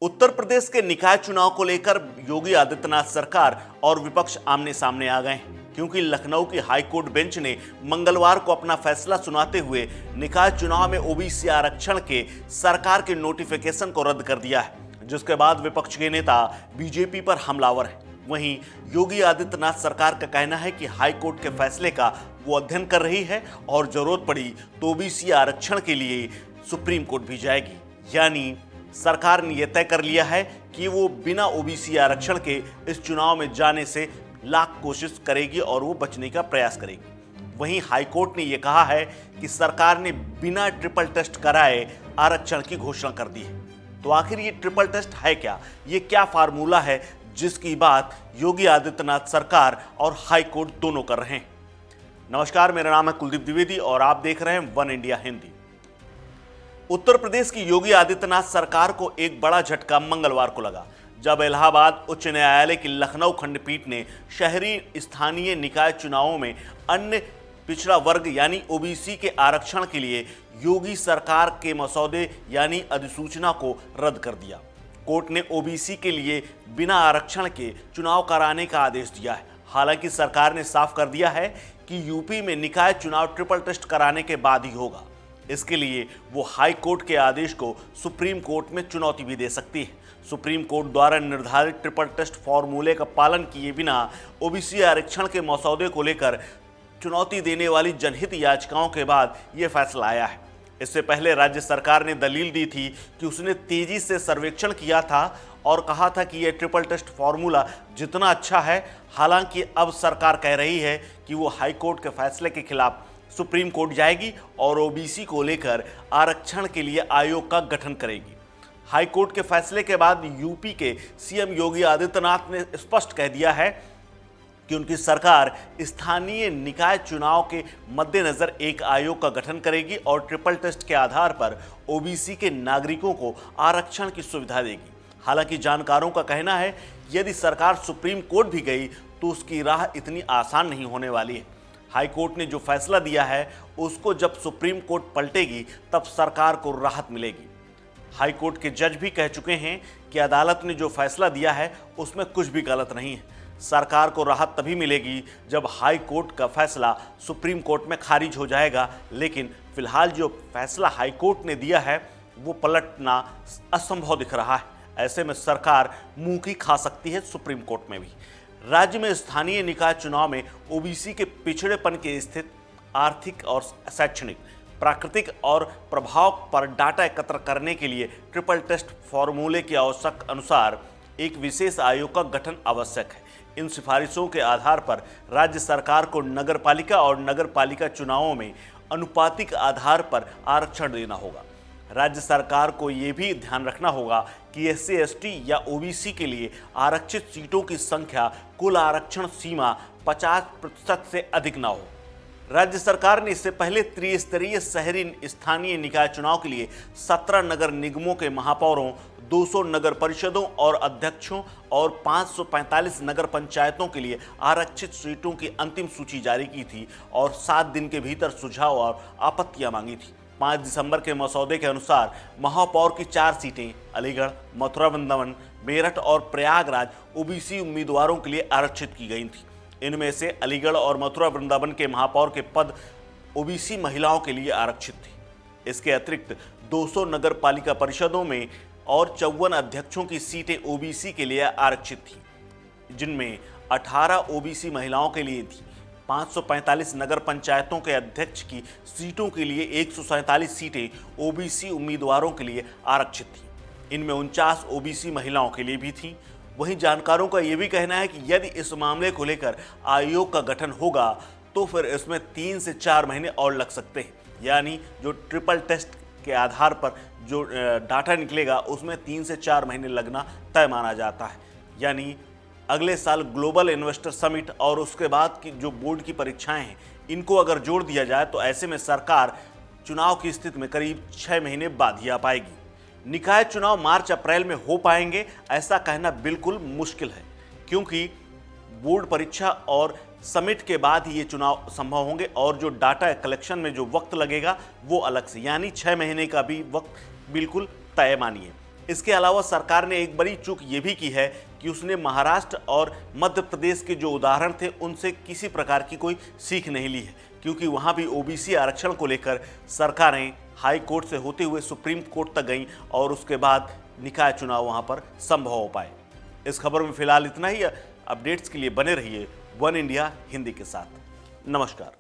उत्तर प्रदेश के निकाय चुनाव को लेकर योगी आदित्यनाथ सरकार और विपक्ष आमने सामने आ गए हैं, क्योंकि लखनऊ की हाईकोर्ट बेंच ने मंगलवार को अपना फैसला सुनाते हुए निकाय चुनाव में ओबीसी आरक्षण के सरकार के नोटिफिकेशन को रद्द कर दिया है, जिसके बाद विपक्ष के नेता बीजेपी पर हमलावर हैं। वहीं योगी आदित्यनाथ सरकार का कहना है कि हाईकोर्ट के फैसले का वो अध्ययन कर रही है और जरूरत पड़ी तो ओबीसी आरक्षण के लिए सुप्रीम कोर्ट भी जाएगी। यानी सरकार ने यह तय कर लिया है कि वो बिना ओबीसी आरक्षण के इस चुनाव में जाने से लाख कोशिश करेगी और वो बचने का प्रयास करेगी। वहीं हाईकोर्ट ने यह कहा है कि सरकार ने बिना ट्रिपल टेस्ट कराए आरक्षण की घोषणा कर दी है। तो आखिर ये ट्रिपल टेस्ट है क्या? ये क्या फार्मूला है जिसकी बात योगी आदित्यनाथ सरकार और हाईकोर्ट दोनों कर रहे हैं? नमस्कार, मेरा नाम है कुलदीप द्विवेदी और आप देख रहे हैं वन इंडिया हिंदी। उत्तर प्रदेश की योगी आदित्यनाथ सरकार को एक बड़ा झटका मंगलवार को लगा, जब इलाहाबाद उच्च न्यायालय की लखनऊ खंडपीठ ने शहरी स्थानीय निकाय चुनावों में अन्य पिछड़ा वर्ग यानी ओबीसी के आरक्षण के लिए योगी सरकार के मसौदे यानी अधिसूचना को रद्द कर दिया। कोर्ट ने ओबीसी के लिए बिना आरक्षण के चुनाव कराने का आदेश दिया है। हालांकि सरकार ने साफ कर दिया है कि यूपी में निकाय चुनाव ट्रिपल टेस्ट कराने के बाद ही होगा। इसके लिए वो हाई कोर्ट के आदेश को सुप्रीम कोर्ट में चुनौती भी दे सकती है। सुप्रीम कोर्ट द्वारा निर्धारित ट्रिपल टेस्ट फॉर्मूले का पालन किए बिना ओबीसी आरक्षण के मसौदे को लेकर चुनौती देने वाली जनहित याचिकाओं के बाद ये फैसला आया है। इससे पहले राज्य सरकार ने दलील दी थी कि उसने तेजी से सर्वेक्षण किया था और कहा था कि यह ट्रिपल टेस्ट फॉर्मूला जितना अच्छा है। हालांकि अब सरकार कह रही है कि वो हाई कोर्ट के फैसले के खिलाफ सुप्रीम कोर्ट जाएगी और ओबीसी को लेकर आरक्षण के लिए आयोग का गठन करेगी। हाई कोर्ट के फैसले के बाद यूपी के सीएम योगी आदित्यनाथ ने स्पष्ट कह दिया है कि उनकी सरकार स्थानीय निकाय चुनाव के मद्देनजर एक आयोग का गठन करेगी और ट्रिपल टेस्ट के आधार पर ओबीसी के नागरिकों को आरक्षण की सुविधा देगी। हालांकि जानकारों का कहना है यदि सरकार सुप्रीम कोर्ट भी गई तो उसकी राह इतनी आसान नहीं होने वाली है। हाई कोर्ट ने जो फैसला दिया है उसको जब सुप्रीम कोर्ट पलटेगी तब सरकार को राहत मिलेगी। हाई कोर्ट के जज भी कह चुके हैं कि अदालत ने जो फैसला दिया है उसमें कुछ भी गलत नहीं है। सरकार को राहत तभी मिलेगी जब हाई कोर्ट का फैसला सुप्रीम कोर्ट में खारिज हो जाएगा। लेकिन फिलहाल जो फैसला हाई कोर्ट ने दिया है वो पलटना असंभव दिख रहा है। ऐसे में सरकार मुंह की खा सकती है सुप्रीम कोर्ट में भी। राज्य में स्थानीय निकाय चुनाव में ओबीसी के पिछड़ेपन के स्थिति, आर्थिक और शैक्षणिक, प्राकृतिक और प्रभाव पर डाटा एकत्र करने के लिए ट्रिपल टेस्ट फॉर्मूले के आवश्यक अनुसार एक विशेष आयोग का गठन आवश्यक है। इन सिफारिशों के आधार पर राज्य सरकार को नगरपालिका और नगरपालिका चुनावों में अनुपातिक आधार पर आरक्षण देना होगा। राज्य सरकार को ये भी ध्यान रखना होगा कि एससी एसटी या ओबीसी के लिए आरक्षित सीटों की संख्या कुल आरक्षण सीमा 50% से अधिक ना हो। राज्य सरकार ने इससे पहले त्रिस्तरीय शहरी स्थानीय निकाय चुनाव के लिए 17 नगर निगमों के महापौरों, 200 नगर परिषदों और अध्यक्षों और 545 नगर पंचायतों के लिए आरक्षित सीटों की अंतिम सूची जारी की थी और 7 दिन के भीतर सुझाव और आपत्तियां मांगी थी। 5 दिसंबर के मसौदे के अनुसार महापौर की 4 सीटें अलीगढ़, मथुरा वृंदावन, मेरठ और प्रयागराज ओबीसी उम्मीदवारों के लिए आरक्षित की गई थी। इनमें से अलीगढ़ और मथुरा वृंदावन के महापौर के पद ओबीसी महिलाओं के लिए आरक्षित थे। इसके अतिरिक्त 200 नगर पालिका परिषदों में और 54 अध्यक्षों की सीटें ओबीसी के लिए आरक्षित थी, जिनमें 18 ओबीसी महिलाओं के लिए थी। 545 नगर पंचायतों के अध्यक्ष की सीटों के लिए 147 सीटें ओबीसी उम्मीदवारों के लिए आरक्षित थीं। इनमें 49 ओबीसी महिलाओं के लिए भी थीं। वहीं जानकारों का यह भी कहना है कि यदि इस मामले को लेकर आयोग का गठन होगा तो फिर इसमें 3 से 4 महीने और लग सकते हैं। यानी जो ट्रिपल टेस्ट के आधार पर जो डाटा निकलेगा उसमें 3 से 4 महीने लगना तय माना जाता है। यानी अगले साल ग्लोबल इन्वेस्टर समिट और उसके बाद की जो बोर्ड की परीक्षाएं हैं इनको अगर जोड़ दिया जाए तो ऐसे में सरकार चुनाव की स्थिति में करीब 6 महीने बाद ही आ पाएगी। निकाय चुनाव मार्च अप्रैल में हो पाएंगे ऐसा कहना बिल्कुल मुश्किल है, क्योंकि बोर्ड परीक्षा और समिट के बाद ही ये चुनाव संभव होंगे और जो डाटा कलेक्शन में जो वक्त लगेगा वो अलग से, यानी 6 महीने का भी वक्त बिल्कुल तय मानिए। इसके अलावा सरकार ने एक बड़ी चूक ये भी की है कि उसने महाराष्ट्र और मध्य प्रदेश के जो उदाहरण थे उनसे किसी प्रकार की कोई सीख नहीं ली है, क्योंकि वहां भी ओबीसी आरक्षण को लेकर सरकारें हाई कोर्ट से होते हुए सुप्रीम कोर्ट तक गईं और उसके बाद निकाय चुनाव वहां पर संभव हो पाए। इस खबर में फिलहाल इतना ही। अपडेट्स के लिए बने रहिए वन इंडिया हिंदी के साथ। नमस्कार।